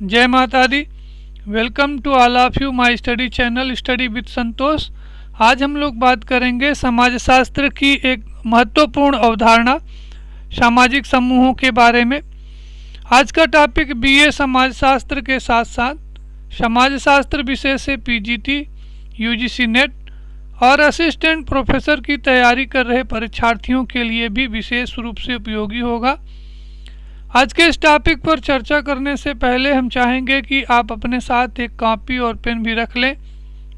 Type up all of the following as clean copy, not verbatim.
जय माता दी। Welcome to all of you my study channel study with Santosh. आज हम लोग बात करेंगे समाजशास्त्र की एक महत्वपूर्ण अवधारणा सामाजिक समूहों के बारे में। आज का टॉपिक बीए समाजशास्त्र के साथ साथ समाजशास्त्र विषय से पीजीटी, यूजीसी नेट और असिस्टेंट प्रोफेसर की तैयारी कर रहे परीक्षार्थियों के लिए भी विशेष रूप से उपयोगी होगा। आज के इस टॉपिक पर चर्चा करने से पहले हम चाहेंगे कि आप अपने साथ एक कॉपी और पेन भी रख लें,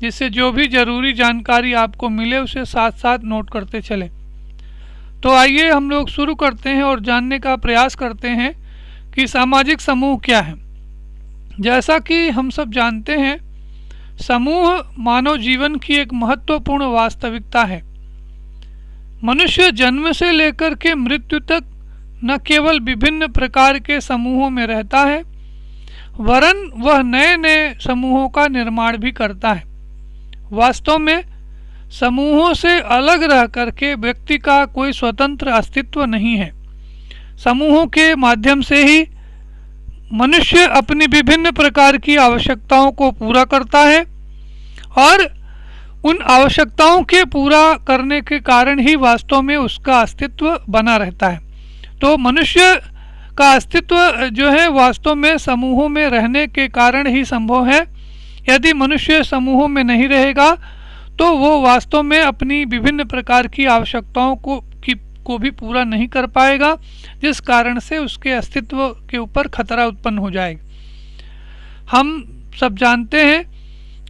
जिससे जो भी ज़रूरी जानकारी आपको मिले उसे साथ साथ नोट करते चलें। तो आइए हम लोग शुरू करते हैं और जानने का प्रयास करते हैं कि सामाजिक समूह क्या है। जैसा कि हम सब जानते हैं, समूह मानव जीवन की एक महत्वपूर्ण वास्तविकता है। मनुष्य जन्म से लेकर के मृत्यु तक न केवल विभिन्न प्रकार के समूहों में रहता है, वरन वह नए नए समूहों का निर्माण भी करता है। वास्तव में समूहों से अलग रह करके व्यक्ति का कोई स्वतंत्र अस्तित्व नहीं है। समूहों के माध्यम से ही मनुष्य अपनी विभिन्न प्रकार की आवश्यकताओं को पूरा करता है और उन आवश्यकताओं के पूरा करने के कारण ही वास्तव में उसका अस्तित्व बना रहता है। तो मनुष्य का अस्तित्व जो है वास्तव में समूहों में रहने के कारण ही संभव है। यदि मनुष्य समूहों में नहीं रहेगा तो वो वास्तव में अपनी विभिन्न प्रकार की आवश्यकताओं को भी पूरा नहीं कर पाएगा, जिस कारण से उसके अस्तित्व के ऊपर खतरा उत्पन्न हो जाएगा। हम सब जानते हैं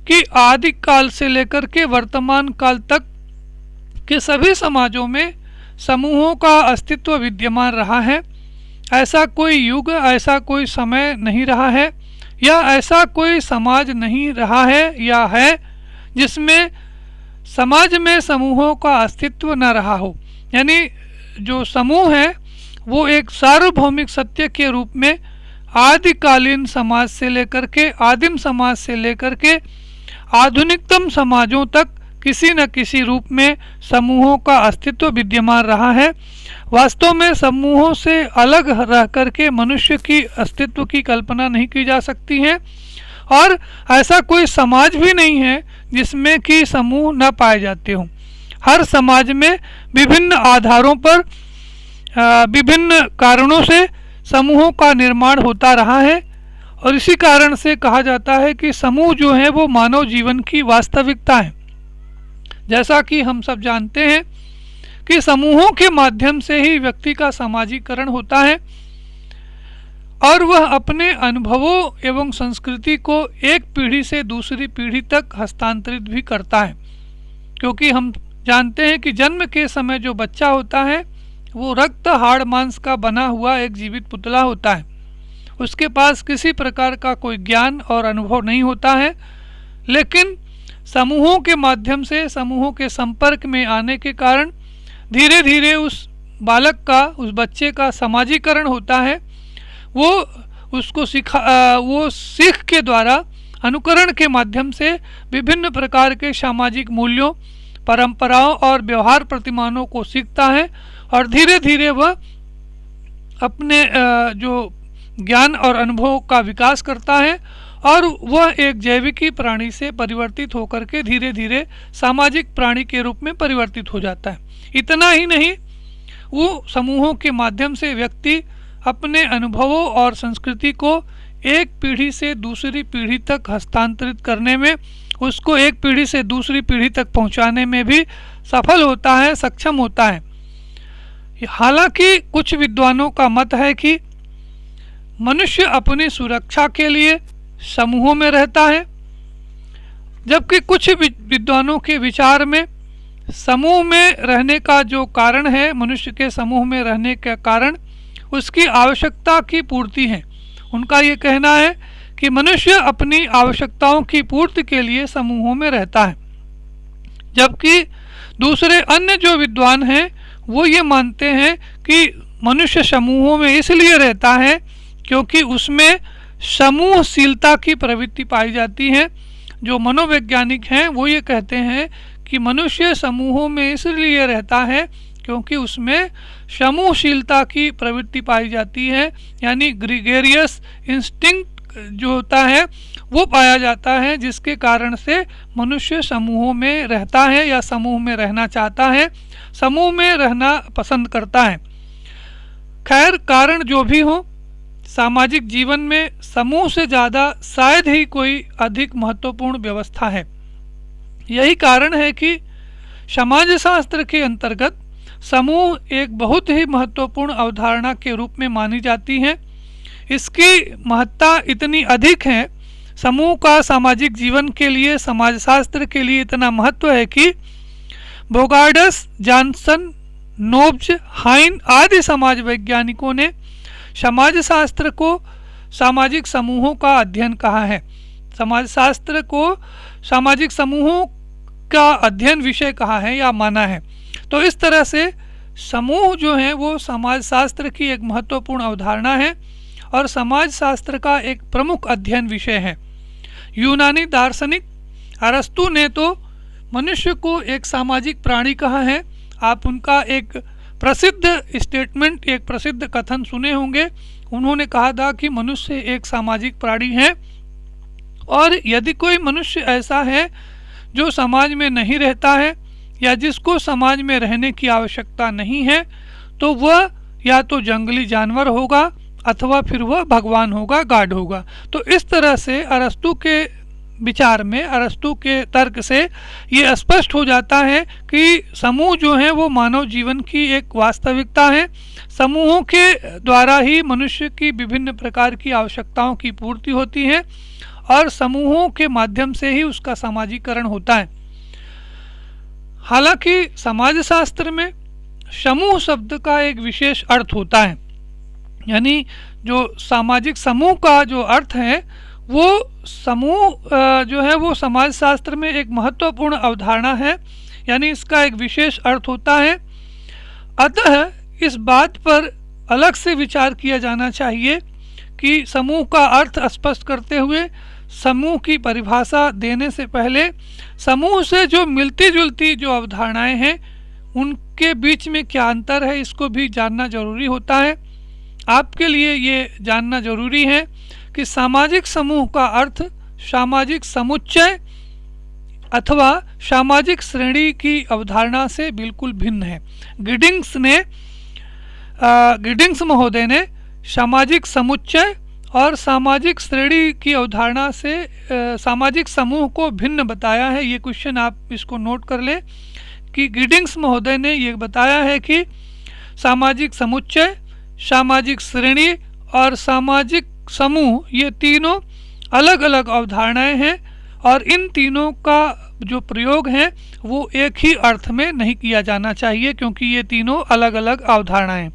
कि आदि काल से लेकर के वर्तमान काल तक के सभी समाजों में समूहों का अस्तित्व विद्यमान रहा है। ऐसा कोई युग, ऐसा कोई समय नहीं रहा है या ऐसा कोई समाज नहीं रहा है या है जिसमें समाज में समूहों का अस्तित्व न रहा हो। यानी जो समूह है वो एक सार्वभौमिक सत्य के रूप में आदिकालीन समाज से लेकर के, आदिम समाज से लेकर के आधुनिकतम समाजों तक किसी न किसी रूप में समूहों का अस्तित्व विद्यमान रहा है। वास्तव में समूहों से अलग रह करके मनुष्य की अस्तित्व की कल्पना नहीं की जा सकती है और ऐसा कोई समाज भी नहीं है जिसमें कि समूह न पाए जाते हों। हर समाज में विभिन्न आधारों पर विभिन्न कारणों से समूहों का निर्माण होता रहा है और इसी कारण से कहा जाता है कि समूह जो है वो मानव जीवन की वास्तविकता है। जैसा कि हम सब जानते हैं कि समूहों के माध्यम से ही व्यक्ति का सामाजिकरण होता है और वह अपने अनुभवों एवं संस्कृति को एक पीढ़ी से दूसरी पीढ़ी तक हस्तांतरित भी करता है। क्योंकि हम जानते हैं कि जन्म के समय जो बच्चा होता है वो रक्त हाड़ मांस का बना हुआ एक जीवित पुतला होता है। उसके पास किसी प्रकार का कोई ज्ञान और अनुभव नहीं होता है, लेकिन समूहों के माध्यम से, समूहों के संपर्क में आने के कारण धीरे धीरे उस बालक का, उस बच्चे का समाजीकरण होता है। वो उसको वो सीख के द्वारा, अनुकरण के माध्यम से विभिन्न प्रकार के सामाजिक मूल्यों, परंपराओं और व्यवहार प्रतिमानों को सीखता है और धीरे धीरे वह अपने जो ज्ञान और अनुभव का विकास करता है और वह एक जैविकी प्राणी से परिवर्तित होकर के धीरे धीरे सामाजिक प्राणी के रूप में परिवर्तित हो जाता है। इतना ही नहीं, वो समूहों के माध्यम से व्यक्ति अपने अनुभवों और संस्कृति को एक पीढ़ी से दूसरी पीढ़ी तक हस्तांतरित करने में, उसको एक पीढ़ी से दूसरी पीढ़ी तक पहुंचाने में भी सफल होता है, सक्षम होता है। हालांकि कुछ विद्वानों का मत है कि मनुष्य अपनी सुरक्षा के लिए समूहों में रहता है, जबकि कुछ विद्वानों के विचार में समूह में रहने का जो कारण है, मनुष्य के समूह में रहने का कारण उसकी आवश्यकता की पूर्ति है। उनका ये कहना है कि मनुष्य अपनी आवश्यकताओं की पूर्ति के लिए समूहों में रहता है, जबकि दूसरे अन्य जो विद्वान हैं वो ये मानते हैं कि मनुष्य समूहों में इसलिए रहता है क्योंकि उसमें समूहशीलता की प्रवृत्ति पाई जाती है। जो मनोवैज्ञानिक हैं वो ये कहते हैं कि मनुष्य समूहों में इसलिए रहता है क्योंकि उसमें समूहशीलता की प्रवृत्ति पाई जाती है, यानी ग्रीगेरियस इंस्टिंक्ट जो होता है वो पाया जाता है, जिसके कारण से मनुष्य समूहों में रहता है या समूह में रहना चाहता है, समूह में रहना पसंद करता है। खैर, कारण जो भी हो, सामाजिक जीवन में समूह से ज़्यादा शायद ही कोई अधिक महत्वपूर्ण व्यवस्था है। यही कारण है कि समाजशास्त्र के अंतर्गत समूह एक बहुत ही महत्वपूर्ण अवधारणा के रूप में मानी जाती है। इसकी महत्ता इतनी अधिक है, समूह का सामाजिक जीवन के लिए, समाजशास्त्र के लिए इतना महत्व है कि बोगार्डस, जॉनसन, नोब्ज, हाइन आदि समाज वैज्ञानिकों ने समाजशास्त्र को सामाजिक समूहों का अध्ययन कहा है। समाजशास्त्र को सामाजिक समूहों का अध्ययन विषय कहा है या माना है। तो इस तरह से समूह जो है वो समाजशास्त्र की एक महत्वपूर्ण अवधारणा है और समाजशास्त्र का एक प्रमुख अध्ययन विषय है। यूनानी दार्शनिक अरस्तु ने तो मनुष्य को एक सामाजिक प्राणी कहा है। आप उनका एक प्रसिद्ध स्टेटमेंट, एक प्रसिद्ध कथन सुने होंगे। उन्होंने कहा था कि मनुष्य एक सामाजिक प्राणी है और यदि कोई मनुष्य ऐसा है जो समाज में नहीं रहता है या जिसको समाज में रहने की आवश्यकता नहीं है, तो वह या तो जंगली जानवर होगा अथवा फिर वह भगवान होगा, गॉड होगा। तो इस तरह से अरस्तु के विचार में, अरस्तु के तर्क से ये स्पष्ट हो जाता है कि समूह जो है वो मानव जीवन की एक वास्तविकता है। समूहों के द्वारा ही मनुष्य की विभिन्न प्रकार की आवश्यकताओं की पूर्ति होती है और समूहों के माध्यम से ही उसका सामाजिकरण होता है। हालांकि समाजशास्त्र में समूह शब्द का एक विशेष अर्थ होता है, यानी जो सामाजिक समूह का जो अर्थ है वो समूह जो है वो समाजशास्त्र में एक महत्वपूर्ण अवधारणा है, यानी इसका एक विशेष अर्थ होता है। अतः इस बात पर अलग से विचार किया जाना चाहिए कि समूह का अर्थ स्पष्ट करते हुए समूह की परिभाषा देने से पहले समूह से जो मिलती जुलती जो अवधारणाएं हैं उनके बीच में क्या अंतर है, इसको भी जानना जरूरी होता है। आपके लिए ये जानना जरूरी है कि सामाजिक समूह का अर्थ सामाजिक समुच्चय अथवा सामाजिक श्रेणी की अवधारणा से बिल्कुल भिन्न है। गिडिंग्स महोदय ने सामाजिक समुच्चय और सामाजिक श्रेणी की अवधारणा से सामाजिक समूह को भिन्न बताया है। ये क्वेश्चन आप इसको नोट कर लें कि गिडिंग्स महोदय ने ये बताया है कि सामाजिक समुच्चय, सामाजिक श्रेणी और सामाजिक समूह ये तीनों अलग अलग अवधारणाएं हैं और इन तीनों का जो प्रयोग है वो एक ही अर्थ में नहीं किया जाना चाहिए, क्योंकि ये तीनों अलग अलग अवधारणाएं हैं।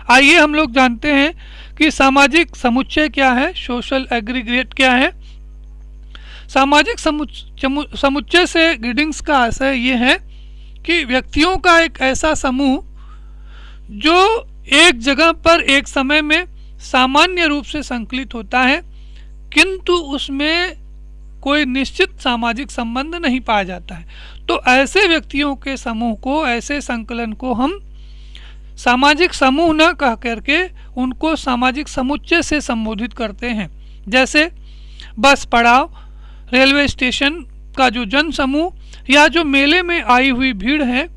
आइए हम लोग जानते हैं कि सामाजिक समुच्चय क्या है, सोशल एग्रीगेट क्या है। सामाजिक समुच्चय से गिडिंग्स का आशय ये है कि व्यक्तियों का एक ऐसा समूह जो एक जगह पर एक समय में सामान्य रूप से संकलित होता है, किंतु उसमें कोई निश्चित सामाजिक संबंध नहीं पाया जाता है। तो ऐसे व्यक्तियों के समूह को, ऐसे संकलन को हम सामाजिक समूह न कह करके उनको सामाजिक समुच्चय से संबोधित करते हैं। जैसे बस पड़ाव, रेलवे स्टेशन का जो जन समूह या जो मेले में आई हुई भीड़ है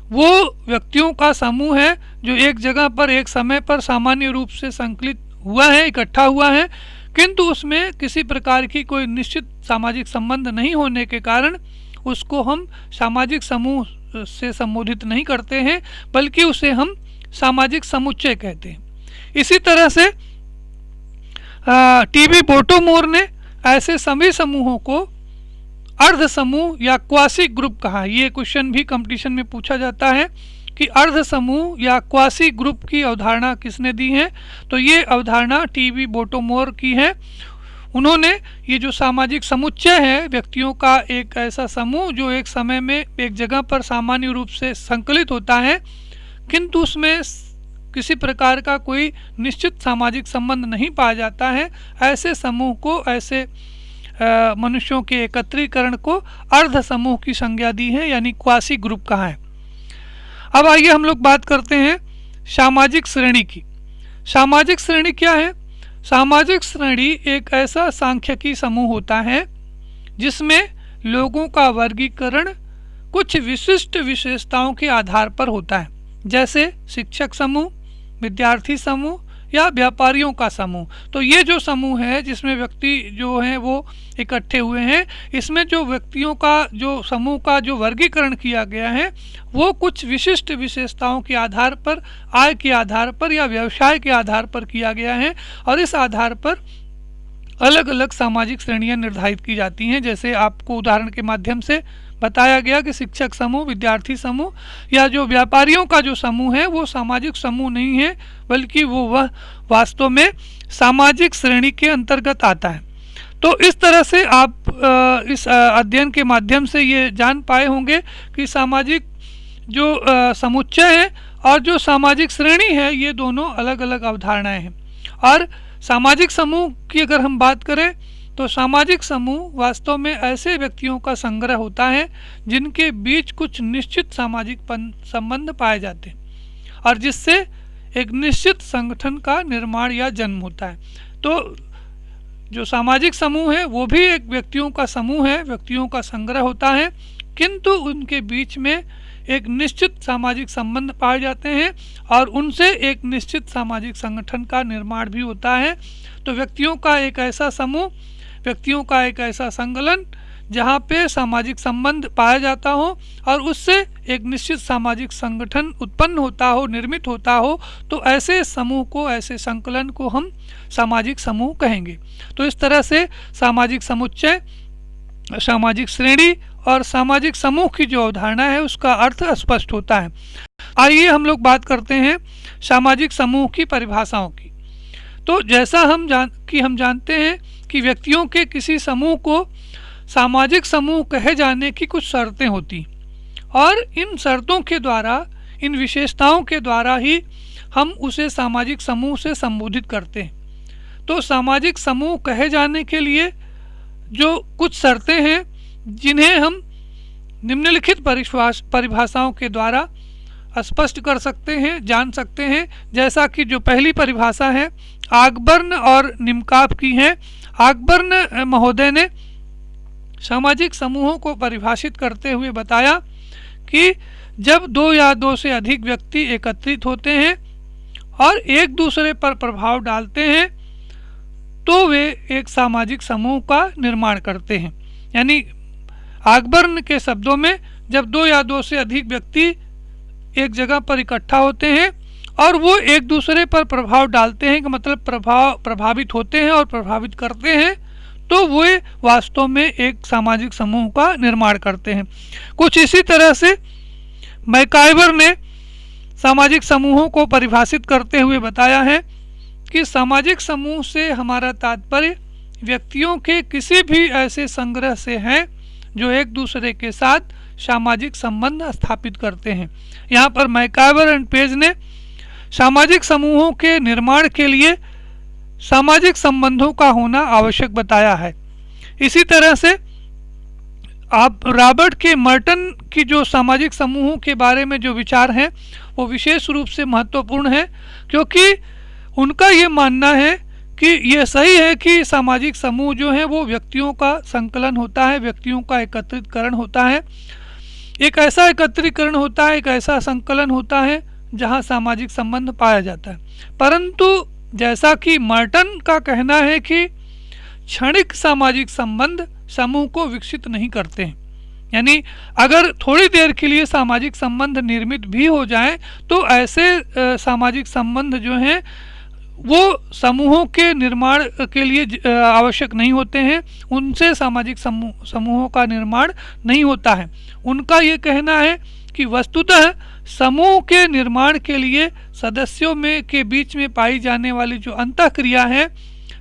वो व्यक्तियों का समूह है जो एक जगह पर एक समय पर सामान्य रूप से संकलित हुआ है, इकट्ठा हुआ है, किंतु उसमें किसी प्रकार की कोई निश्चित सामाजिक संबंध नहीं होने के कारण उसको हम सामाजिक समूह से संबोधित नहीं करते हैं, बल्कि उसे हम सामाजिक समुच्चय कहते हैं। इसी तरह से टीबी बोटोमोर ने ऐसे सभी समूहों को अर्ध समूह या क्वासी ग्रुप कहा। ये क्वेश्चन भी कंपटीशन में पूछा जाता है कि अर्ध समूह या क्वासी ग्रुप की अवधारणा किसने दी है, तो ये अवधारणा टीबी बोटोमोर की है। उन्होंने ये जो सामाजिक समुच्चय है, व्यक्तियों का एक ऐसा समूह जो एक समय में एक जगह पर सामान्य रूप से संकलित होता है, किंतु उसमें किसी प्रकार का कोई निश्चित सामाजिक संबंध नहीं पाया जाता है, ऐसे समूह को, ऐसे मनुष्यों के एकत्रीकरण को अर्ध समूह की संज्ञा दी है, यानी क्वासी ग्रुप कहा है। अब आइए हम लोग बात करते हैं सामाजिक श्रेणी की। सामाजिक श्रेणी क्या है? सामाजिक श्रेणी एक ऐसा सांख्यिकी समूह होता है जिसमें लोगों का वर्गीकरण कुछ विशिष्ट विशेषताओं के आधार पर होता है, जैसे शिक्षक समूह, विद्यार्थी समूह या व्यापारियों का समूह। तो ये जो समूह है जिसमें व्यक्ति जो हैं वो इकट्ठे हुए हैं, इसमें जो व्यक्तियों का जो समूह का जो वर्गीकरण किया गया है वो कुछ विशिष्ट विशेषताओं के आधार पर, आय के आधार पर या व्यवसाय के आधार पर किया गया है और इस आधार पर अलग अलग सामाजिक श्रेणियां निर्धारित की जाती हैं। जैसे आपको उदाहरण के माध्यम से बताया गया कि शिक्षक समूह, विद्यार्थी समूह या जो व्यापारियों का जो समूह है वो सामाजिक समूह नहीं है, बल्कि वह वास्तव में सामाजिक श्रेणी के अंतर्गत आता है। तो इस तरह से आप इस अध्ययन के माध्यम से ये जान पाए होंगे कि सामाजिक जो समुच्चय है और जो सामाजिक श्रेणी है ये दोनों अलग अलग अवधारणाएं हैं। और सामाजिक समूह की अगर हम बात करें तो सामाजिक समूह वास्तव में ऐसे व्यक्तियों का संग्रह होता है जिनके बीच कुछ निश्चित सामाजिक संबंध पाए जाते हैं और जिससे एक निश्चित संगठन का निर्माण या जन्म होता है। तो जो सामाजिक समूह है वो भी एक व्यक्तियों का समूह है, व्यक्तियों का संग्रह होता है, किंतु उनके बीच में एक निश्चित सामाजिक संबंध पाए जाते हैं और उनसे एक निश्चित सामाजिक संगठन का निर्माण भी होता है। तो व्यक्तियों का एक ऐसा समूह, व्यक्तियों का एक ऐसा संकलन जहाँ पे सामाजिक संबंध पाया जाता हो और उससे एक निश्चित सामाजिक संगठन उत्पन्न होता हो, निर्मित होता हो, तो ऐसे समूह को, ऐसे संकलन को हम सामाजिक समूह कहेंगे। तो इस तरह से सामाजिक समुच्चय, सामाजिक श्रेणी और सामाजिक समूह की जो अवधारणा है उसका अर्थ स्पष्ट होता है। आइए हम लोग बात करते हैं सामाजिक समूह की परिभाषाओं की। तो जैसा हम जानते हैं कि व्यक्तियों के किसी समूह को सामाजिक समूह कहे जाने की कुछ शर्तें होती और इन शर्तों के द्वारा, इन विशेषताओं के द्वारा ही हम उसे सामाजिक समूह से संबोधित करते हैं। तो सामाजिक समूह कहे जाने के लिए जो कुछ शर्तें हैं जिन्हें हम निम्नलिखित परिभाषाओं के द्वारा स्पष्ट कर सकते हैं, जान सकते हैं। जैसा कि जो पहली परिभाषा है आगबर्न और निमकाफ की है। आगबर्न महोदय ने सामाजिक समूहों को परिभाषित करते हुए बताया कि जब दो या दो से अधिक व्यक्ति एकत्रित होते हैं और एक दूसरे पर प्रभाव डालते हैं तो वे एक सामाजिक समूह का निर्माण करते हैं। यानी आगबर्न के शब्दों में जब दो या दो से अधिक व्यक्ति एक जगह पर इकट्ठा होते हैं और वो एक दूसरे पर प्रभाव डालते हैं, कि मतलब प्रभावित होते हैं और प्रभावित करते हैं, तो वे वास्तव में एक सामाजिक समूह का निर्माण करते हैं। कुछ इसी तरह से मैकाइवर ने सामाजिक समूहों को परिभाषित करते हुए बताया है कि सामाजिक समूह से हमारा तात्पर्य व्यक्तियों के किसी भी ऐसे संग्रह से है जो एक दूसरे के साथ सामाजिक संबंध स्थापित करते हैं। यहाँ पर मैकाइवर एंड पेज ने सामाजिक समूहों के निर्माण के लिए सामाजिक संबंधों का होना आवश्यक बताया है। इसी तरह से आप रॉबर्ट के मर्टन की जो सामाजिक समूहों के बारे में जो विचार हैं वो विशेष रूप से महत्वपूर्ण है, क्योंकि उनका ये मानना है कि ये सही है कि सामाजिक समूह जो है वो व्यक्तियों का संकलन होता है, व्यक्तियों का एकत्रितकरण होता है, एक ऐसा एकत्रीकरण होता है, एक ऐसा संकलन होता है जहाँ सामाजिक संबंध पाया जाता है। परंतु जैसा कि मर्टन का कहना है कि क्षणिक सामाजिक संबंध समूह को विकसित नहीं करते हैं। यानी अगर थोड़ी देर के लिए सामाजिक संबंध निर्मित भी हो जाएं तो ऐसे सामाजिक संबंध जो हैं वो समूहों के निर्माण के लिए आवश्यक नहीं होते हैं, उनसे सामाजिक समूहों का निर्माण नहीं होता है। उनका ये कहना है कि वस्तुतः समूह के निर्माण के लिए सदस्यों में के बीच में पाई जाने वाली जो अंतःक्रिया है,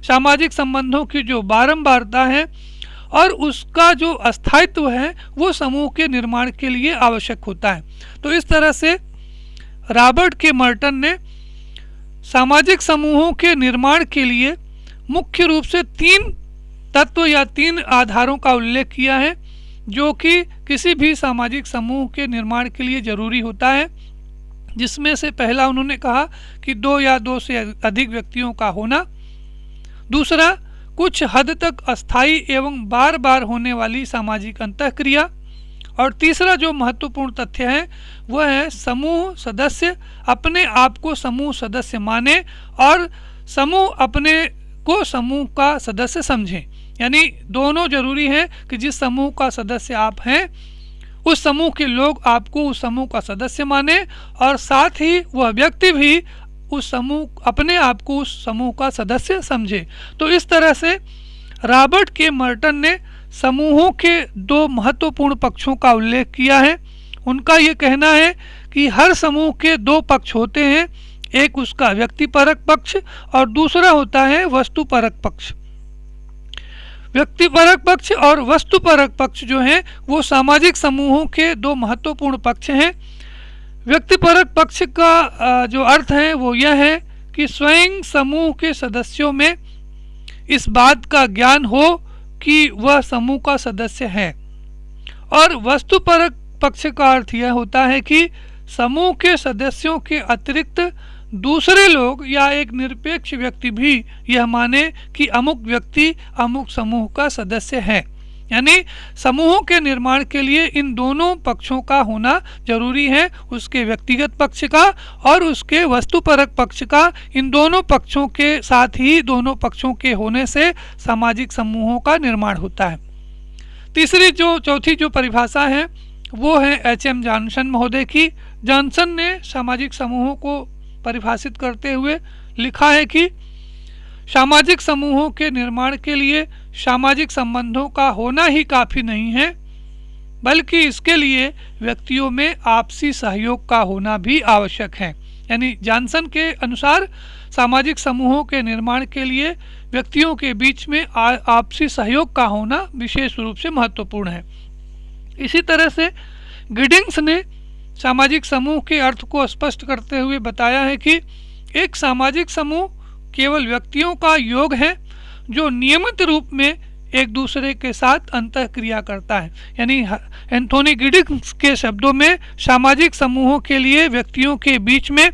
सामाजिक संबंधों की जो बारंबारता है और उसका जो अस्थायित्व है वो समूह के निर्माण के लिए आवश्यक होता है। तो इस तरह से रॉबर्ट के मर्टन ने सामाजिक समूहों के निर्माण के लिए मुख्य रूप से 3 तत्व या 3 आधारों का उल्लेख किया है जो कि किसी भी सामाजिक समूह के निर्माण के लिए जरूरी होता है। जिसमें से पहला उन्होंने कहा कि 2 या 2 से अधिक व्यक्तियों का होना, दूसरा, कुछ हद तक अस्थायी एवं बार बार होने वाली सामाजिक अंतःक्रिया। और तीसरा जो महत्वपूर्ण तथ्य है वह है समूह सदस्य अपने आप को समूह सदस्य माने और समूह अपने को समूह का सदस्य समझें। यानी दोनों जरूरी है कि जिस समूह का सदस्य आप हैं उस समूह के लोग आपको उस समूह का सदस्य माने और साथ ही वह व्यक्ति भी उस समूह अपने आप को उस समूह का सदस्य समझे। तो इस तरह से रॉबर्ट के मर्टन ने समूहों के दो महत्वपूर्ण पक्षों का उल्लेख किया है। उनका ये कहना है कि हर समूह के दो पक्ष होते हैं, एक उसका व्यक्तिपरक पक्ष और दूसरा होता है वस्तुपरक पक्ष। व्यक्तिपरक पक्ष और वस्तुपरक पक्ष जो हैं वो सामाजिक समूहों के दो महत्वपूर्ण पक्ष हैं। व्यक्तिपरक पक्ष का जो अर्थ है वो यह है कि स्वयं समूह के सदस्यों में इस बात का ज्ञान हो कि वह समूह का सदस्य है। और वस्तुपरक पक्ष का अर्थ यह होता है कि समूह के सदस्यों के अतिरिक्त दूसरे लोग या एक निरपेक्ष व्यक्ति भी यह माने कि अमुक व्यक्ति अमुक समूह का सदस्य है। यानी समूहों के निर्माण के लिए इन दोनों पक्षों का होना जरूरी है, उसके व्यक्तिगत पक्ष का और उसके वस्तुपरक पक्ष का। इन दोनों पक्षों के साथ ही दोनों पक्षों के होने से सामाजिक समूहों का निर्माण होता है। चौथी जो परिभाषा है वो है H.M. जॉनसन महोदय की। जॉनसन ने सामाजिक समूहों को परिभाषित करते हुए लिखा है कि सामाजिक समूहों के निर्माण के लिए सामाजिक संबंधों का होना ही काफी नहीं है, बल्कि इसके लिए व्यक्तियों में आपसी सहयोग का होना भी आवश्यक है। यानी जॉनसन के अनुसार सामाजिक समूहों के निर्माण के लिए व्यक्तियों के बीच में आपसी सहयोग का होना विशेष रूप से महत्वपूर्ण है। इसी तरह से गिडिंग्स ने सामाजिक समूह के अर्थ को स्पष्ट करते हुए बताया है कि एक सामाजिक समूह केवल व्यक्तियों का योग है जो नियमित रूप में एक दूसरे के साथ अंतःक्रिया करता है। यानी एंथोनी गिडिंग्स के शब्दों में सामाजिक समूहों के लिए व्यक्तियों के बीच में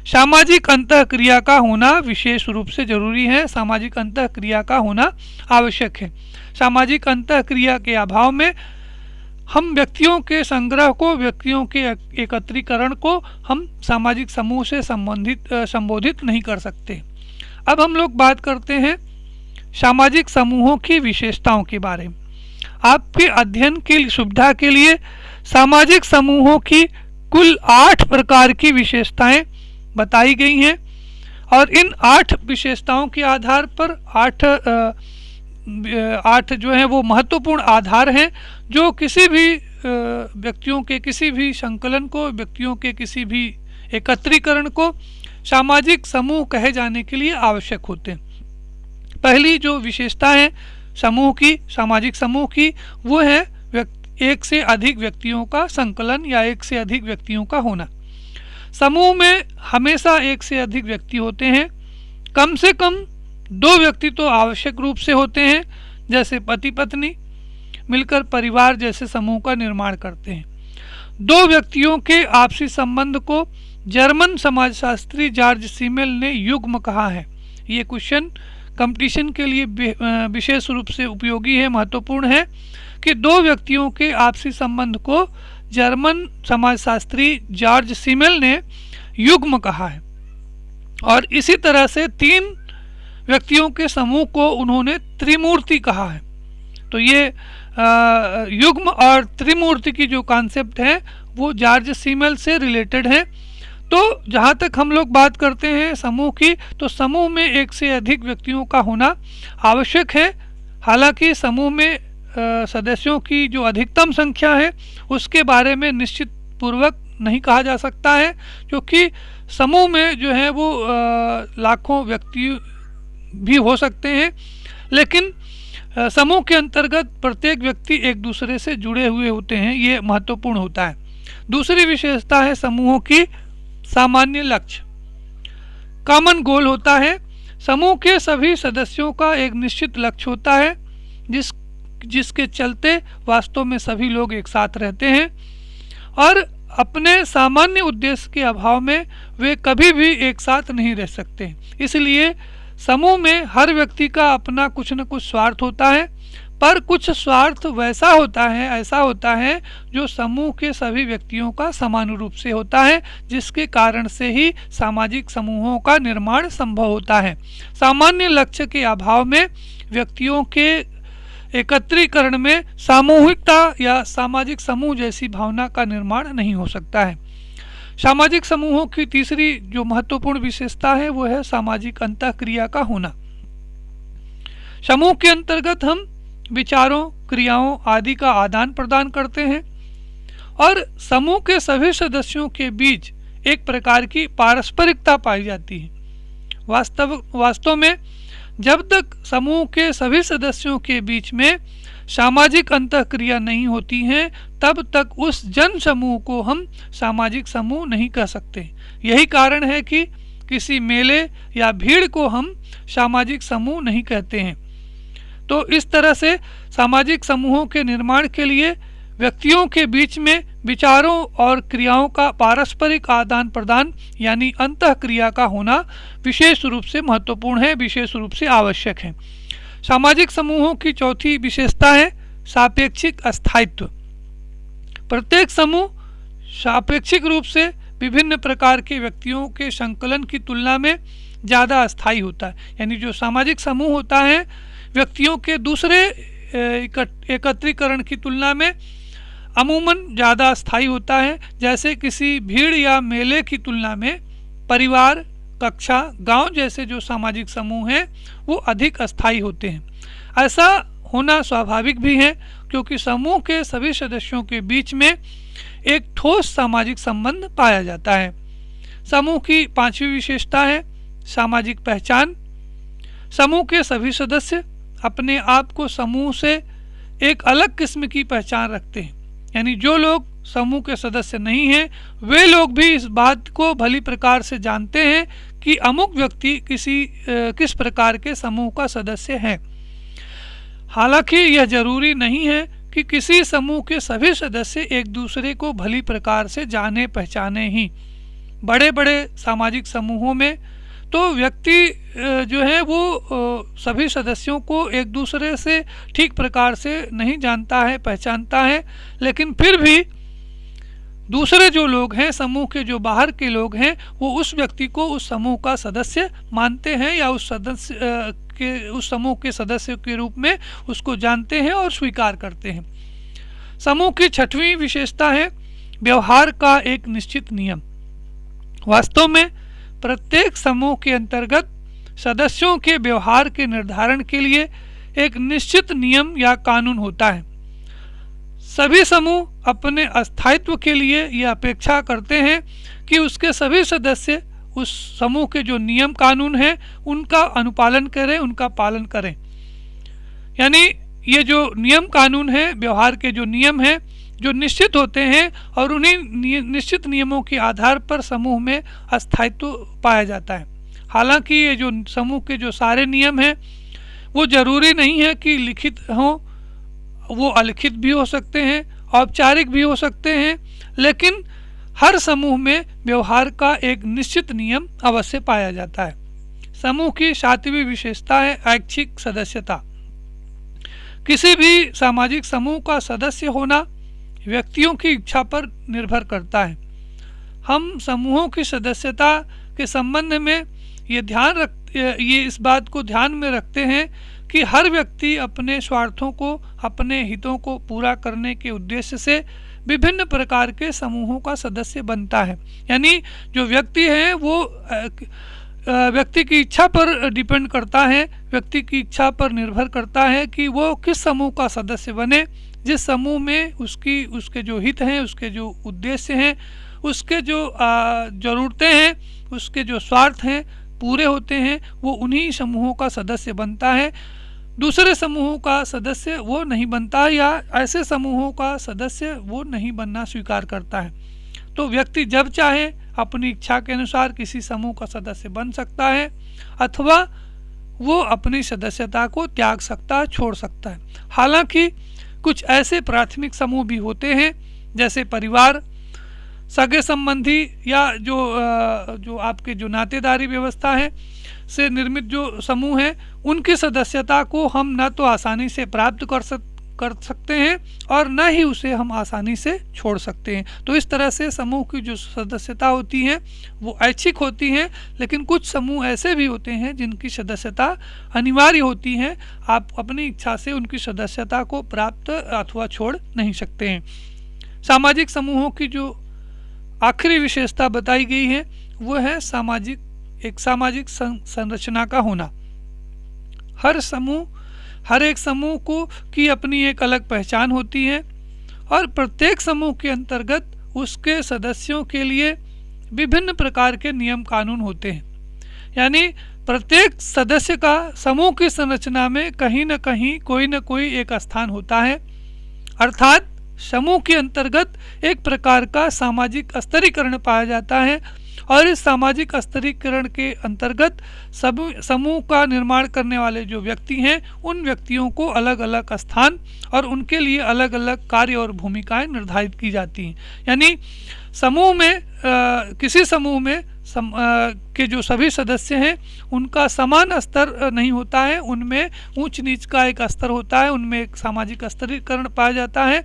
सामाजिक अंतःक्रिया का होना विशेष रूप से जरूरी है, सामाजिक अंतःक्रिया का होना आवश्यक है। सामाजिक अंतःक्रिया के अभाव में हम व्यक्तियों के संग्रह को, व्यक्तियों के एकत्रीकरण को हम सामाजिक समूह से संबोधित नहीं कर सकते। अब हम लोग बात करते हैं सामाजिक समूहों की विशेषताओं के बारे में। आपके अध्ययन की सुविधा के लिए सामाजिक समूहों की कुल 8 प्रकार की विशेषताएं बताई गई हैं और इन 8 विशेषताओं के आधार पर 8 जो है वो महत्वपूर्ण आधार हैं जो किसी भी व्यक्तियों के किसी भी संकलन को, व्यक्तियों के किसी भी एकत्रीकरण को सामाजिक समूह कहे जाने के लिए आवश्यक होते हैं। पहली जो विशेषता है समूह की, सामाजिक समूह की, वो है एक से अधिक व्यक्तियों का संकलन या एक से अधिक व्यक्तियों का होना। समूह में हमेशा एक से अधिक व्यक्ति होते हैं। कम से कम 2 व्यक्ति तो आवश्यक रूप से होते हैं, जैसे पति पत्नी मिलकर परिवार जैसे समूह का निर्माण करते हैं। 2 व्यक्तियों के आपसी संबंध को जर्मन समाजशास्त्री जॉर्ज सीमेल ने युग्म कहा है। ये क्वेश्चन कंपटीशन के लिए विशेष रूप से उपयोगी है, महत्वपूर्ण है कि 2 व्यक्तियों के आपसी संबंध को जर्मन समाजशास्त्री जॉर्ज सीमेल ने युग्म कहा है। और इसी तरह से 3 व्यक्तियों के समूह को उन्होंने त्रिमूर्ति कहा है। तो ये युग्म और त्रिमूर्ति की जो कॉन्सेप्ट है वो जॉर्ज सीमेल से रिलेटेड है। तो जहाँ तक हम लोग बात करते हैं समूह की, तो समूह में एक से अधिक व्यक्तियों का होना आवश्यक है। हालांकि समूह में सदस्यों की जो अधिकतम संख्या है उसके बारे में निश्चित पूर्वक नहीं कहा जा सकता है, क्योंकि समूह में जो है वो लाखों व्यक्ति भी हो सकते हैं, लेकिन समूह के अंतर्गत प्रत्येक व्यक्ति एक दूसरे से जुड़े हुए होते हैं, ये महत्वपूर्ण होता है। दूसरी विशेषता है समूहों की सामान्य लक्ष्य, कॉमन गोल होता है। समूह के सभी सदस्यों का एक निश्चित लक्ष्य होता है जिसके चलते वास्तव में सभी लोग एक साथ रहते हैं और अपने सामान्य उद्देश्य के अभाव में वे कभी भी एक साथ नहीं रह सकते। इसलिए समूह में हर व्यक्ति का अपना कुछ न कुछ स्वार्थ होता है, पर कुछ स्वार्थ ऐसा होता है जो समूह के सभी व्यक्तियों का समान रूप से होता है, जिसके कारण से ही सामाजिक समूहों का निर्माण संभव होता है। सामान्य लक्ष्य के अभाव में व्यक्तियों के एकत्रीकरण में सामूहिकता या सामाजिक समूह जैसी भावना का निर्माण नहीं हो सकता है। सामाजिक समूहों की तीसरी जो महत्वपूर्ण विशेषता है वो है सामाजिक अंतःक्रिया का होना। समूह के अंतर्गत हम विचारों, क्रियाओं आदि का आदान प्रदान करते हैं और समूह के सभी सदस्यों के बीच एक प्रकार की पारस्परिकता पाई जाती है। वास्तव में जब तक समूह के सभी सदस्यों के बीच में सामाजिक अंतःक्रिया नहीं होती है, तब तक उस जन समूह को हम सामाजिक समूह नहीं कह सकते। यही कारण है कि किसी मेले या भीड़ को हम सामाजिक समूह नहीं कहते हैं। तो इस तरह से सामाजिक समूहों के निर्माण के लिए व्यक्तियों के बीच में विचारों और क्रियाओं का पारस्परिक आदान प्रदान यानी अंतःक्रिया का होना विशेष रूप से महत्वपूर्ण है, विशेष रूप से आवश्यक है। सामाजिक समूहों की चौथी विशेषता है सापेक्षिक अस्थायित्व। प्रत्येक समूह सापेक्षिक रूप से विभिन्न प्रकार के व्यक्तियों के संकलन की तुलना में ज़्यादा अस्थायी होता है। यानी जो सामाजिक समूह होता है व्यक्तियों के दूसरे एकत्रीकरण की तुलना में अमूमन ज़्यादा अस्थायी होता है। जैसे किसी भीड़ या मेले की तुलना में परिवार, कक्षा, गांव जैसे जो सामाजिक समूह हैं वो अधिक अस्थायी होते हैं। ऐसा होना स्वाभाविक भी है क्योंकि समूह के सभी सदस्यों के बीच में एक ठोस सामाजिक संबंध पाया जाता है। समूह की पांचवी विशेषता है सामाजिक पहचान। समूह के सभी सदस्य अपने आप को समूह से एक अलग किस्म की पहचान रखते हैं। यानी जो लोग समूह के सदस्य नहीं हैं वे लोग भी इस बात को भली प्रकार से जानते हैं कि अमुक व्यक्ति किस प्रकार के समूह का सदस्य है। हालांकि यह जरूरी नहीं है कि किसी समूह के सभी सदस्य एक दूसरे को भली प्रकार से जाने पहचाने ही। बड़े बड़े सामाजिक समूहों में तो व्यक्ति जो है वो सभी सदस्यों को एक दूसरे से ठीक प्रकार से नहीं जानता है, पहचानता है, लेकिन फिर भी दूसरे जो लोग हैं, समूह के जो बाहर के लोग हैं, वो उस व्यक्ति को उस समूह का सदस्य मानते हैं या उस समूह के सदस्य के रूप में उसको जानते हैं और स्वीकार करते हैं। समूह की छठवीं विशेषता है व्यवहार का एक निश्चित नियम। वास्तव में प्रत्येक समूह के अंतर्गत सदस्यों के व्यवहार के निर्धारण के लिए एक निश्चित नियम या कानून होता है। सभी समूह अपने अस्थायित्व के लिए यह अपेक्षा करते हैं कि उसके सभी सदस्य उस समूह के जो नियम कानून हैं उनका अनुपालन करें, उनका पालन करें। यानी ये जो नियम कानून है, व्यवहार के जो नियम हैं जो निश्चित होते हैं और उन्हीं निश्चित नियमों के आधार पर समूह में अस्थायित्व पाया जाता है। हालांकि ये जो समूह के जो सारे नियम हैं वो जरूरी नहीं है कि लिखित हों, वो अलिखित भी हो सकते हैं, औपचारिक भी हो सकते हैं, लेकिन हर समूह में व्यवहार का एक निश्चित नियम अवश्य पाया जाता है। समूह की सातवीं विशेषता है ऐच्छिक सदस्यता। किसी भी सामाजिक समूह का सदस्य होना व्यक्तियों की इच्छा पर निर्भर करता है। हम समूहों की सदस्यता के संबंध में ये इस बात को ध्यान में रखते हैं कि हर व्यक्ति अपने स्वार्थों को, अपने हितों को पूरा करने के उद्देश्य से विभिन्न प्रकार के समूहों का सदस्य बनता है। यानी जो व्यक्ति है वो व्यक्ति की इच्छा पर डिपेंड करता है, व्यक्ति की इच्छा पर निर्भर करता है कि वो किस समूह का सदस्य बने। जिस समूह में उसके जो हित हैं, उसके जो उद्देश्य हैं, उसके जो ज़रूरतें हैं, उसके जो स्वार्थ हैं पूरे होते हैं, वो उन्हीं समूहों का सदस्य बनता है। दूसरे समूहों का सदस्य वो नहीं बनता या ऐसे समूहों का सदस्य वो नहीं बनना स्वीकार करता है। तो व्यक्ति जब चाहे अपनी इच्छा के अनुसार किसी समूह का सदस्य बन सकता है अथवा वो अपनी सदस्यता को त्याग सकता है, छोड़ सकता है। हालांकि कुछ ऐसे प्राथमिक समूह भी होते हैं जैसे परिवार, सगे संबंधी या जो आपके जो नातेदारी व्यवस्था है से निर्मित जो समूह है, उनकी सदस्यता को हम न तो आसानी से प्राप्त कर सकते हैं और न ही उसे हम आसानी से छोड़ सकते हैं। तो इस तरह से समूह की जो सदस्यता होती है वो ऐच्छिक होती है, लेकिन कुछ समूह ऐसे भी होते हैं जिनकी सदस्यता अनिवार्य होती है। आप अपनी इच्छा से उनकी सदस्यता को प्राप्त अथवा छोड़ नहीं सकते हैं। सामाजिक समूहों की जो आखिरी विशेषता बताई गई है वो है एक सामाजिक संरचना का होना। हर एक समूह की अपनी एक अलग पहचान होती है और प्रत्येक समूह के अंतर्गत उसके सदस्यों के लिए विभिन्न प्रकार के नियम कानून होते हैं। यानी प्रत्येक सदस्य का समूह की संरचना में कहीं न कहीं कोई न कोई एक स्थान होता है, अर्थात समूह के अंतर्गत एक प्रकार का सामाजिक स्तरीकरण पाया जाता है और इस सामाजिक स्तरीकरण के अंतर्गत समूह का निर्माण करने वाले जो व्यक्ति हैं उन व्यक्तियों को अलग अलग स्थान और उनके लिए अलग अलग कार्य और भूमिकाएं निर्धारित की जाती हैं। यानी समूह में किसी समूह में के जो सभी सदस्य हैं उनका समान स्तर नहीं होता है, उनमें ऊंच नीच का एक स्तर होता है, उनमें एक सामाजिक स्तरीकरण पाया जाता है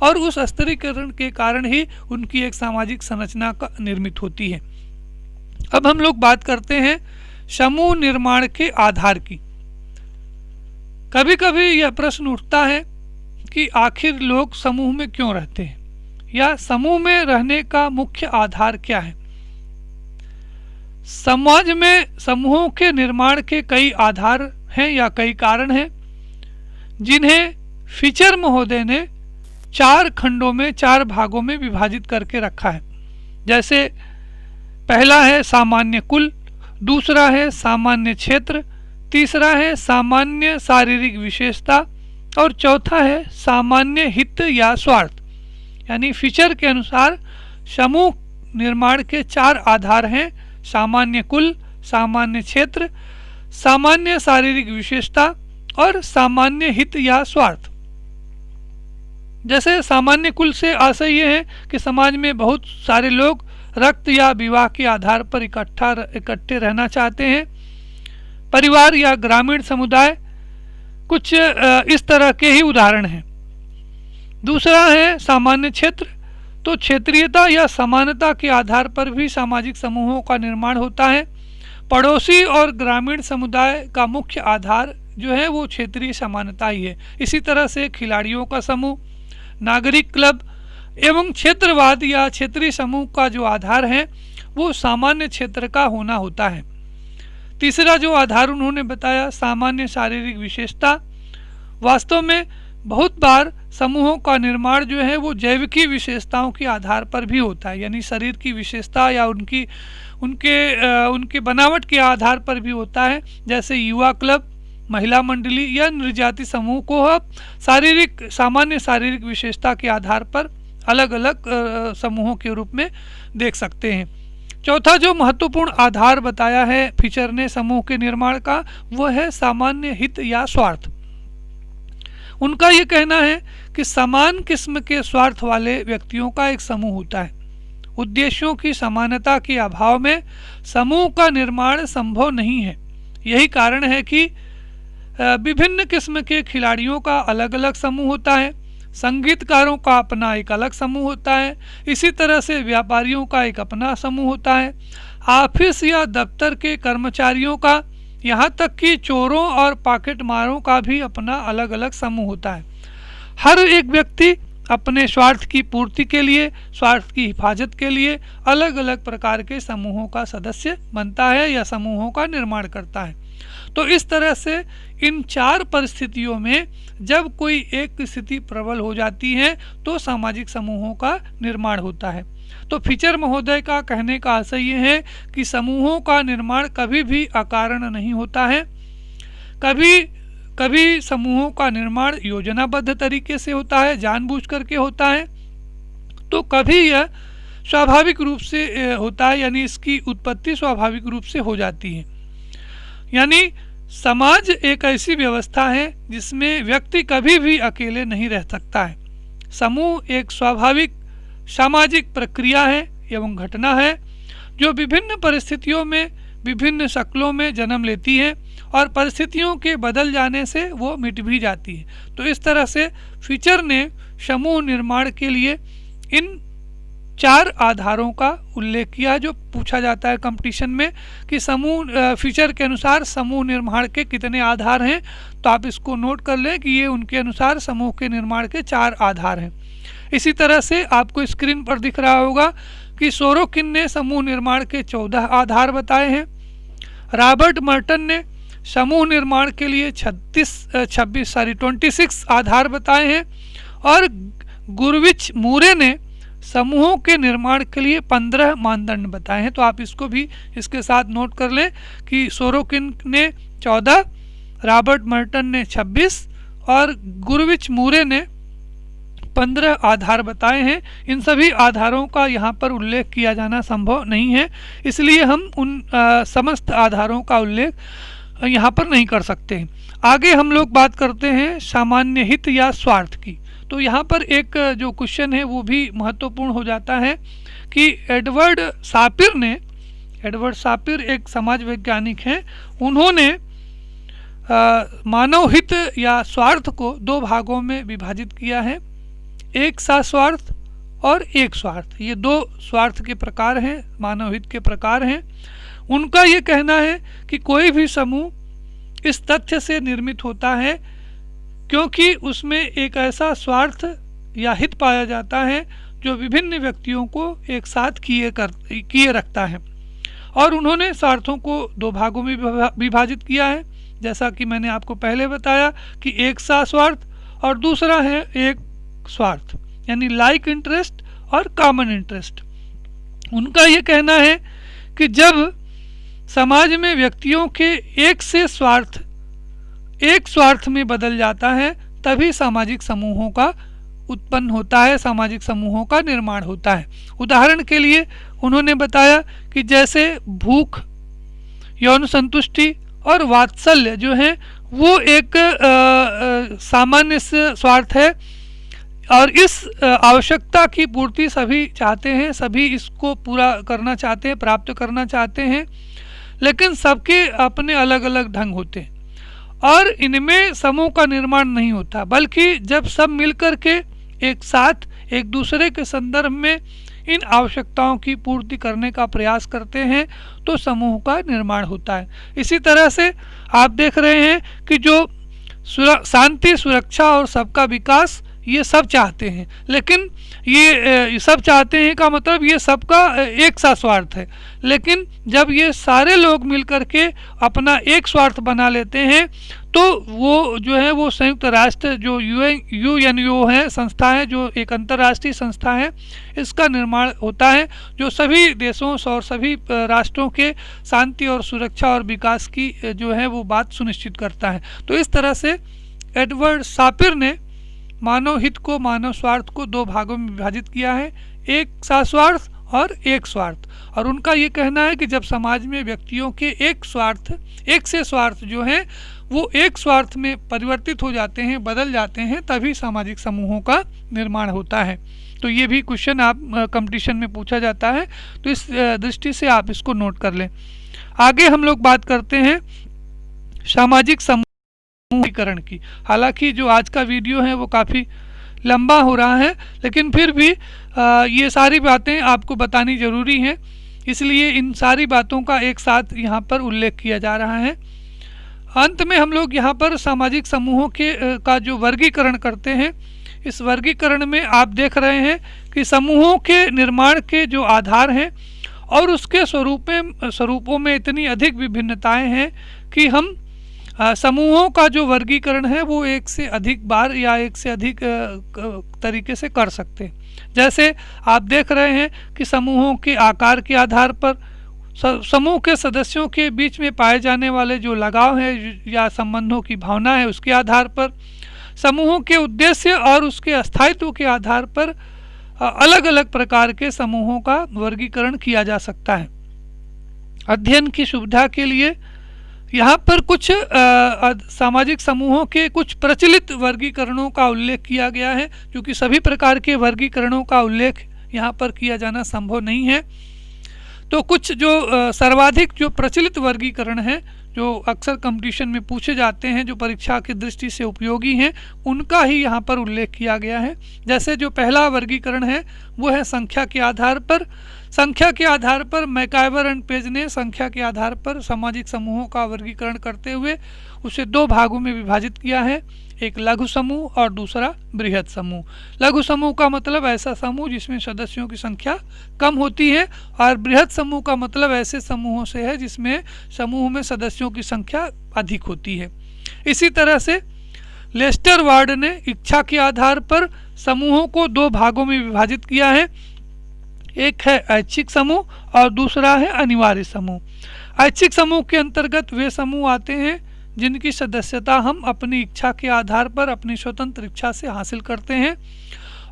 और उस स्तरीकरण के कारण ही उनकी एक सामाजिक संरचना का निर्मित होती है। अब हम लोग बात करते हैं समूह निर्माण के आधार की। कभी कभी यह प्रश्न उठता है कि आखिर लोग समूह में क्यों रहते हैं या समूह में रहने का मुख्य आधार क्या है। समाज में समूहों के निर्माण के कई आधार हैं या कई कारण हैं जिन्हें फिचर महोदय ने 4 खंडों में 4 भागों में विभाजित करके रखा है। जैसे पहला है सामान्य कुल, दूसरा है सामान्य क्षेत्र, तीसरा है सामान्य शारीरिक विशेषता और चौथा है सामान्य हित या स्वार्थ। यानी फीचर के अनुसार समूह निर्माण के 4 आधार हैं: सामान्य कुल, सामान्य क्षेत्र, सामान्य शारीरिक विशेषता और सामान्य हित या स्वार्थ। जैसे सामान्य कुल से आशय ये है कि समाज में बहुत सारे लोग रक्त या विवाह के आधार पर इकट्ठे रहना चाहते हैं। परिवार या ग्रामीण समुदाय कुछ इस तरह के ही उदाहरण हैं। दूसरा है सामान्य क्षेत्र, तो क्षेत्रीयता या समानता के आधार पर भी सामाजिक समूहों का निर्माण होता है। पड़ोसी और ग्रामीण समुदाय का मुख्य आधार जो है वो क्षेत्रीय समानता ही है। इसी तरह से खिलाड़ियों का समूह, नागरिक क्लब एवं क्षेत्रवाद या क्षेत्रीय समूह का जो आधार है वो सामान्य क्षेत्र का होना होता है। तीसरा जो आधार उन्होंने बताया सामान्य शारीरिक विशेषता। वास्तव में बहुत बार समूहों का निर्माण जो है वो जैविकी विशेषताओं के आधार पर भी होता है, यानी शरीर की विशेषता या उनके बनावट के आधार पर भी होता है। जैसे युवा क्लब, महिला मंडली या नृजाति समूह को आप सामान्य शारीरिक विशेषता के आधार पर अलग अलग समूहों के रूप में देख सकते हैं। चौथा जो महत्वपूर्ण आधार बताया है फीचर ने समूह के निर्माण का वो है सामान्य हित या स्वार्थ। उनका ये कहना है कि समान किस्म के स्वार्थ वाले व्यक्तियों का एक समूह होता है। उद्देश्यों की समानता के अभाव में समूह का निर्माण संभव नहीं है। यही कारण है कि विभिन्न किस्म के खिलाड़ियों का अलग अलग समूह होता है, संगीतकारों का अपना एक अलग समूह होता है, इसी तरह से व्यापारियों का एक अपना समूह होता है, ऑफिस या दफ्तर के कर्मचारियों का, यहाँ तक कि चोरों और पॉकेटमारों का भी अपना अलग अलग समूह होता है। हर एक व्यक्ति अपने स्वार्थ की पूर्ति के लिए, स्वार्थ की हिफाजत के लिए अलग अलग प्रकार के समूहों का सदस्य बनता है या समूहों का निर्माण करता है। तो इस तरह से इन 4 परिस्थितियों में जब कोई एक स्थिति प्रबल हो जाती है तो सामाजिक समूहों का निर्माण होता है। तो फीचर महोदय का कहने का आशय ये है कि समूहों का निर्माण कभी भी अकारण नहीं होता है। कभी समूहों का निर्माण योजनाबद्ध तरीके से होता है, जानबूझ करके होता है, तो कभी यह स्वाभाविक रूप से होता है, यानी इसकी उत्पत्ति स्वाभाविक रूप से हो जाती है। यानी समाज एक ऐसी व्यवस्था है जिसमें व्यक्ति कभी भी अकेले नहीं रह सकता है। समूह एक स्वाभाविक सामाजिक प्रक्रिया है एवं घटना है जो विभिन्न परिस्थितियों में विभिन्न शक्लों में जन्म लेती है और परिस्थितियों के बदल जाने से वो मिट भी जाती है। तो इस तरह से फीचर ने समूह निर्माण के लिए इन 4 आधारों का उल्लेख किया जो पूछा जाता है कंपटीशन में कि समूह फीचर के अनुसार समूह निर्माण के कितने आधार हैं। तो आप इसको नोट कर लें कि ये उनके अनुसार समूह के निर्माण के 4 आधार हैं। इसी तरह से आपको स्क्रीन पर दिख रहा होगा कि सोरोकिन ने समूह निर्माण के 14 आधार बताए हैं। रॉबर्ट मर्टन ने समूह निर्माण के लिए 26 आधार बताए हैं और गुरविच मूरे ने समूहों के निर्माण के लिए 15 मानदंड बताए हैं। तो आप इसको भी इसके साथ नोट कर लें कि सोरोकिन ने 14, रॉबर्ट मर्टन ने 26 और गुरविच मूरे ने 15 आधार बताए हैं। इन सभी आधारों का यहाँ पर उल्लेख किया जाना संभव नहीं है, इसलिए हम उन समस्त आधारों का उल्लेख यहाँ पर नहीं कर सकते। आगे हम लोग बात करते हैं सामान्य हित या स्वार्थ की। तो यहाँ पर एक जो क्वेश्चन है वो भी महत्वपूर्ण हो जाता है कि एडवर्ड सापिर एक समाज वैज्ञानिक हैं, उन्होंने मानव हित या स्वार्थ को 2 भागों में विभाजित किया है, एक सा स्वार्थ और एक स्वार्थ। ये 2 स्वार्थ के प्रकार हैं, मानव हित के प्रकार हैं। उनका ये कहना है कि कोई भी समूह इस तथ्य से निर्मित होता है क्योंकि उसमें एक ऐसा स्वार्थ या हित पाया जाता है जो विभिन्न व्यक्तियों को एक साथ किए रखता है। और उन्होंने स्वार्थों को 2 भागों में विभाजित किया है, जैसा कि मैंने आपको पहले बताया कि एक सा स्वार्थ और दूसरा है एक स्वार्थ, यानी लाइक इंटरेस्ट और कॉमन इंटरेस्ट। उनका ये कहना है कि जब समाज में व्यक्तियों के एक स्वार्थ में बदल जाता है तभी सामाजिक समूहों का उत्पन्न होता है, सामाजिक समूहों का निर्माण होता है। उदाहरण के लिए उन्होंने बताया कि जैसे भूख, यौन संतुष्टि और वात्सल्य जो है वो एक सामान्य स्वार्थ है और इस आवश्यकता की पूर्ति सभी चाहते हैं, सभी इसको पूरा करना चाहते हैं, प्राप्त करना चाहते हैं, लेकिन सबके अपने अलग अलग ढंग होते हैं और इनमें समूह का निर्माण नहीं होता, बल्कि जब सब मिलकर के एक साथ एक दूसरे के संदर्भ में इन आवश्यकताओं की पूर्ति करने का प्रयास करते हैं तो समूह का निर्माण होता है। इसी तरह से आप देख रहे हैं कि जो शांति, सुरक्षा और सबका विकास ये सब चाहते हैं, लेकिन ये सब चाहते हैं का मतलब ये सबका एक सा स्वार्थ है, लेकिन जब ये सारे लोग मिलकर के अपना एक स्वार्थ बना लेते हैं तो वो जो है वो संयुक्त राष्ट्र जो UNO है, संस्था है, जो एक अंतर्राष्ट्रीय संस्था है, इसका निर्माण होता है जो सभी देशों और सभी राष्ट्रों के शांति और सुरक्षा और विकास की जो है वो बात सुनिश्चित करता है। तो इस तरह से एडवर्ड सापिर ने मानव हित को, मानव स्वार्थ को 2 भागों में विभाजित किया है, एक सा स्वार्थ और एक स्वार्थ। और उनका ये कहना है कि जब समाज में व्यक्तियों के एक से स्वार्थ जो हैं वो एक स्वार्थ में परिवर्तित हो जाते हैं, बदल जाते हैं, तभी सामाजिक समूहों का निर्माण होता है। तो ये भी क्वेश्चन आप कंपटीशन में पूछा जाता है, तो इस दृष्टि से आप इसको नोट कर लें। आगे हम लोग बात करते हैं सामाजिक समूहीकरण की। हालांकि जो आज का वीडियो है वो काफ़ी लंबा हो रहा है, लेकिन फिर भी ये सारी बातें आपको बतानी ज़रूरी हैं, इसलिए इन सारी बातों का एक साथ यहाँ पर उल्लेख किया जा रहा है। अंत में हम लोग यहाँ पर सामाजिक समूहों का जो वर्गीकरण करते हैं, इस वर्गीकरण में आप देख रहे हैं कि समूहों के निर्माण के जो आधार हैं और उसके स्वरूपों में इतनी अधिक विभिन्नताएं हैं कि हम समूहों का जो वर्गीकरण है वो एक से अधिक बार या एक से अधिक तरीके से कर सकते हैं। जैसे आप देख रहे हैं कि समूहों के आकार के आधार पर, समूह के सदस्यों के बीच में पाए जाने वाले जो लगाव है या संबंधों की भावना है उसके आधार पर, समूहों के उद्देश्य और उसके स्थायित्व के आधार पर अलग अलग प्रकार के समूहों का वर्गीकरण किया जा सकता है। अध्ययन की सुविधा के लिए यहाँ पर कुछ सामाजिक समूहों के कुछ प्रचलित वर्गीकरणों का उल्लेख किया गया है, क्योंकि सभी प्रकार के वर्गीकरणों का उल्लेख यहाँ पर किया जाना संभव नहीं है। तो कुछ जो सर्वाधिक जो प्रचलित वर्गीकरण हैं, जो अक्सर कंपटीशन में पूछे जाते हैं, जो परीक्षा की दृष्टि से उपयोगी हैं, उनका ही यहाँ पर उल्लेख किया गया है। जैसे जो पहला वर्गीकरण है वो है संख्या के आधार पर। संख्या के आधार पर मैकाइवर एंड पेज ने संख्या के आधार पर सामाजिक समूहों का वर्गीकरण करते हुए उसे दो भागों में विभाजित किया है, एक लघु समूह और दूसरा बृहद समूह। लघु समूह का मतलब ऐसा समूह जिसमें सदस्यों की संख्या कम होती है, और बृहद समूह का मतलब ऐसे समूहों से है जिसमें समूह में सदस्यों की संख्या अधिक होती है। इसी तरह से लेस्टर वार्ड ने इच्छा के आधार पर समूहों को दो भागों में विभाजित किया है, एक है ऐच्छिक समूह और दूसरा है अनिवार्य समूह। ऐच्छिक समूह के अंतर्गत वे समूह आते हैं जिनकी सदस्यता हम अपनी इच्छा के आधार पर अपनी स्वतंत्र इच्छा से हासिल करते हैं,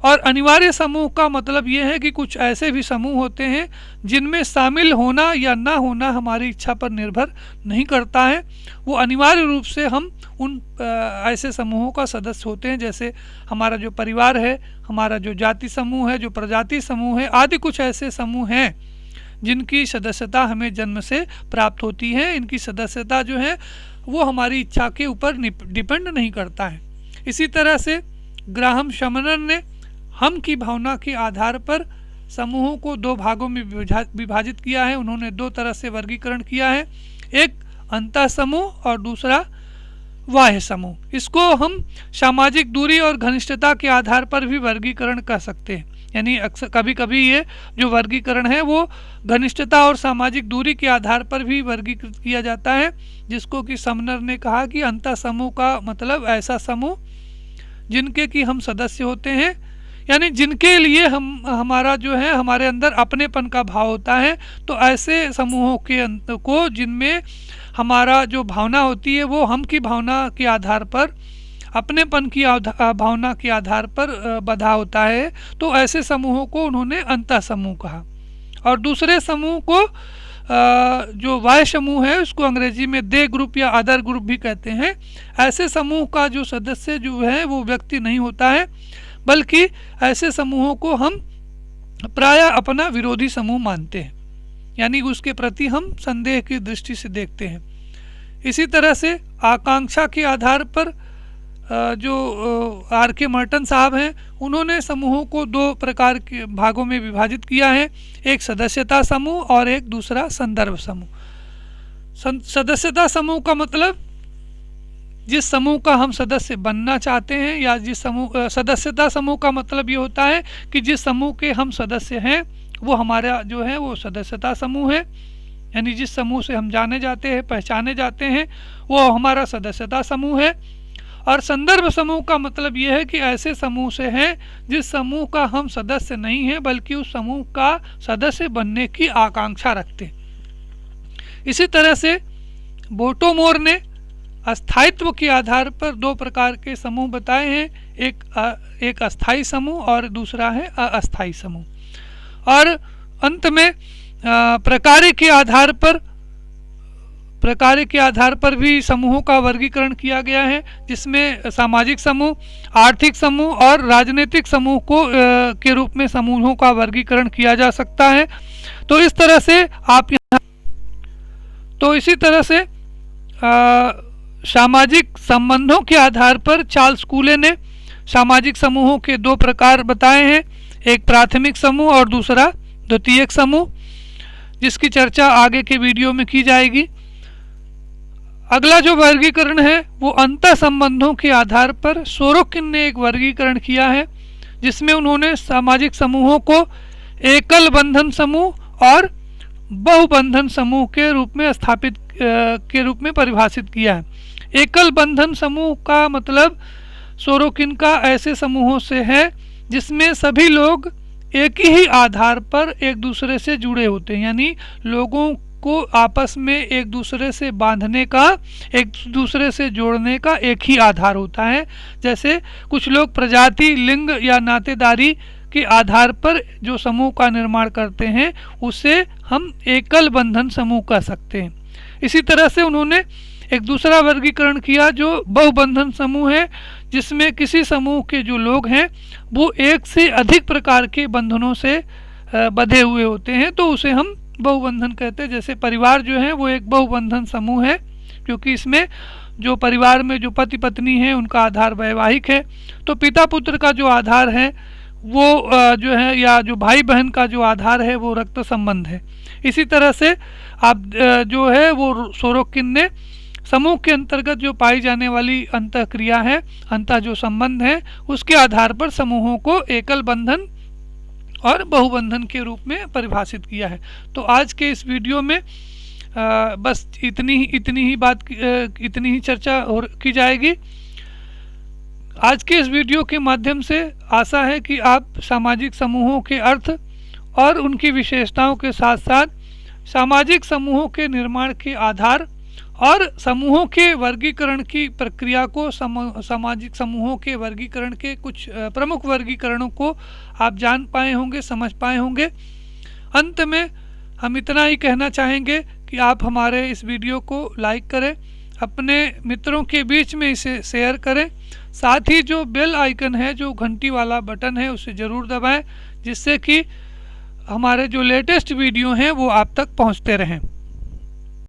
और अनिवार्य समूह का मतलब ये है कि कुछ ऐसे भी समूह होते हैं जिनमें शामिल होना या ना होना हमारी इच्छा पर निर्भर नहीं करता है। वो अनिवार्य रूप से हम उन ऐसे समूहों का सदस्य होते हैं, जैसे हमारा जो परिवार है, हमारा जो जाति समूह है, जो प्रजाति समूह है, आदि कुछ ऐसे समूह हैं जिनकी सदस्यता हमें जन्म से प्राप्त होती है। इनकी सदस्यता जो है वो हमारी इच्छा के ऊपर डिपेंड नहीं करता है। इसी तरह से ग्राहम शमनर ने हम की भावना के आधार पर समूहों को दो भागों में विभाजित किया है। उन्होंने दो तरह से वर्गीकरण किया है, एक अंतः समूह और दूसरा बाह्य समूह। इसको हम सामाजिक दूरी और घनिष्ठता के आधार पर भी वर्गीकरण कर सकते हैं। यानी अक्सर कभी कभी ये जो वर्गीकरण है वो घनिष्ठता और सामाजिक दूरी के आधार पर भी वर्गीकृत किया जाता है, जिसको कि समनर ने कहा कि अंतः समूह का मतलब ऐसा समूह जिनके कि हम सदस्य होते हैं, यानी जिनके लिए हमारा जो है हमारे अंदर अपनेपन का भाव होता है। तो ऐसे समूहों को जिनमें हमारा जो भावना होती है वो हम की भावना के आधार पर, अपनेपन की भावना के आधार पर बधा होता है, तो ऐसे समूहों को उन्होंने अंतः समूह कहा। और दूसरे समूह को जो बाह्य समूह है उसको अंग्रेजी में दे ग्रुप या अदर ग्रुप भी कहते हैं। ऐसे समूह का जो सदस्य जो है वो व्यक्ति नहीं होता है, बल्कि ऐसे समूहों को हम प्रायः अपना विरोधी समूह मानते हैं, यानी उसके प्रति हम संदेह की दृष्टि से देखते हैं। इसी तरह से आकांक्षा के आधार पर जो आर के मर्टन साहब हैं, उन्होंने समूहों को दो प्रकार के भागों में विभाजित किया है, एक सदस्यता समूह और एक दूसरा संदर्भ समूह। सदस्यता समूह का मतलब जिस समूह का हम सदस्य बनना चाहते हैं, या जिस समूह सदस्यता समूह का मतलब ये होता है कि जिस समूह के हम सदस्य हैं वो हमारा जो है वो सदस्यता समूह है, यानी जिस समूह से हम जाने जाते हैं, पहचाने जाते हैं, वो हमारा सदस्यता समूह है। और संदर्भ समूह का मतलब ये है कि ऐसे समूह से हैं जिस समूह का हम सदस्य नहीं हैं, बल्कि उस समूह का सदस्य बनने की आकांक्षा रखते हैं। इसी तरह से बोटोमोर ने अस्थायित्व के आधार पर दो प्रकार के समूह बताए हैं, एक अस्थायी समूह और दूसरा है अस्थायी समूह। और अंत में प्रकार के आधार पर भी समूहों का वर्गीकरण किया गया है, जिसमें सामाजिक समूह, आर्थिक समूह और राजनीतिक समूह को के रूप में समूहों का वर्गीकरण किया जा सकता है। तो इस तरह से आप यहाँ इसी तरह से सामाजिक संबंधों के आधार पर चार्ल्स कूले ने सामाजिक समूहों के दो प्रकार बताए हैं, एक प्राथमिक समूह और दूसरा द्वितीयक समूह, जिसकी चर्चा आगे के वीडियो में की जाएगी। अगला जो वर्गीकरण है वो अंतर संबंधों के आधार पर सोरोकिन ने एक वर्गीकरण किया है, जिसमें उन्होंने सामाजिक समूहों को एकल बंधन समूह और बहुबंधन समूह के रूप में परिभाषित किया है। एकल बंधन समूह का मतलब सोरोकिन का ऐसे समूहों से है जिसमें सभी लोग एक ही आधार पर एक दूसरे से जुड़े होते हैं, यानी लोगों को आपस में एक दूसरे से बांधने का, एक दूसरे से जोड़ने का एक ही आधार होता है। जैसे कुछ लोग प्रजाति, लिंग या नातेदारी के आधार पर जो समूह का निर्माण करते हैं उसे हम एकल बंधन समूह कह सकते हैं। इसी तरह से उन्होंने एक दूसरा वर्गीकरण किया जो बहुबंधन समूह है, जिसमें किसी समूह के जो लोग हैं वो एक से अधिक प्रकार के बंधनों से बंधे हुए होते हैं, तो उसे हम बहुबंधन कहते हैं। जैसे परिवार जो है वो एक बहुबंधन समूह है, क्योंकि इसमें जो परिवार में जो पति पत्नी है उनका आधार वैवाहिक है। तो पिता पुत्र का जो आधार है वो जो है, या जो भाई बहन का जो आधार है वो रक्त संबंध है। इसी तरह से आप जो है वो सोरोकिन ने समूह के अंतर्गत जो पाई जाने वाली अंतः क्रिया है, अंतः जो संबंध है, उसके आधार पर समूहों को एकल बंधन और बहुबंधन के रूप में परिभाषित किया है। तो आज के इस वीडियो में बस इतनी ही चर्चा और की जाएगी। आज के इस वीडियो के माध्यम से आशा है कि आप सामाजिक समूहों के अर्थ और उनकी विशेषताओं के साथ साथ सामाजिक समूहों के निर्माण के आधार और समूहों के वर्गीकरण की प्रक्रिया को, सामाजिक समूहों के वर्गीकरण के कुछ प्रमुख वर्गीकरणों को आप जान पाए होंगे, समझ पाए होंगे। अंत में हम इतना ही कहना चाहेंगे कि आप हमारे इस वीडियो को लाइक करें, अपने मित्रों के बीच में इसे शेयर करें, साथ ही जो बेल आइकन है, जो घंटी वाला बटन है, उसे ज़रूर दबाएं, जिससे कि हमारे जो लेटेस्ट वीडियो हैं वो आप तक पहुंचते रहें।